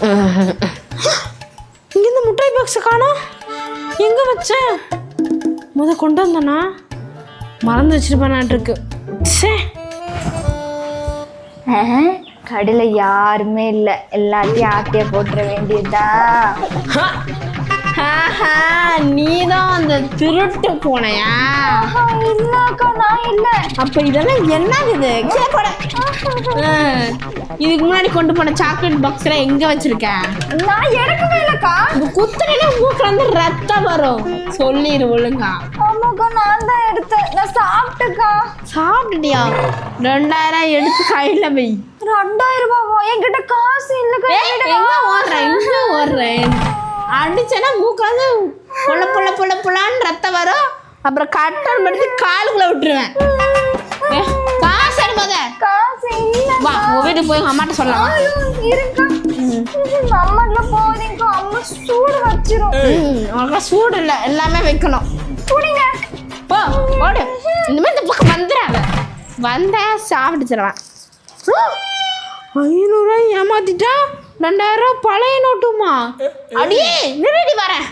இங்கே இந்த முட்டாய் பாக்ஸை காணோம். எங்கே வச்சேன்? கொண்டு வந்தேனா? மறந்து வச்சிருப்பேனாட்டிருக்கு. சே, கடையில் யாருமே இல்லை, எல்லாத்தையும் ஆட்டிய போட்டுற வேண்டியதா. நீதான் அந்த திருட்டு போனையா? இல்லக்கா, நான் இல்ல. அப்ப இதெல்லாம் என்னது? இதுக்கு முன்னாடி கொண்டு போன சாக்லேட் பாக்ஸ்ல எங்க வச்சிருக்க? நான் எடுக்கவே இல்லக்கா. குத்துனா மூக்குல இருந்து ரத்தம் வரும். சொல்லிடு ஒழுங்கா. ஆமாக்கா, நான் தான் எடுத்தேன். நான் சாப்பிட்டேக்கா. சாப்பிட்டுட்டியா? 2000 எடுத்து கையில வை. 2000 ரூபாவா? என்கிட்ட காசு இல்லக்கா. எங்க ஓடுறேன் அடிச்சேன்னா மூக்காந்து பொல பொல பொல பொலான்னு ரத்தம் வரும். அப்புறம் கட்டன் எடுத்து காலுக்குள்ள விட்டுருவேன். காசு எடுப்பத. காசு இல்ல. வா, உங்க வீட்டுக்கு போய் அம்மாட்ட சொல்லலாம். இருக்கா? அம்மாட்ல போறீங்க. அம்மா சூடு வச்சிரும். உனக்கு சூடு இல்லை, எல்லாமே வைக்கணும். புடிங்க. போ, ஓடு. இனிமேல் இந்த பக்கம் வந்துடாத. வந்தா சாப்பிட்டுச்சிருவேன். 500 ஏமாத்திட்டா. 2000 பழைய நோட்டுமா? அடியே நிறுடி வரேன்.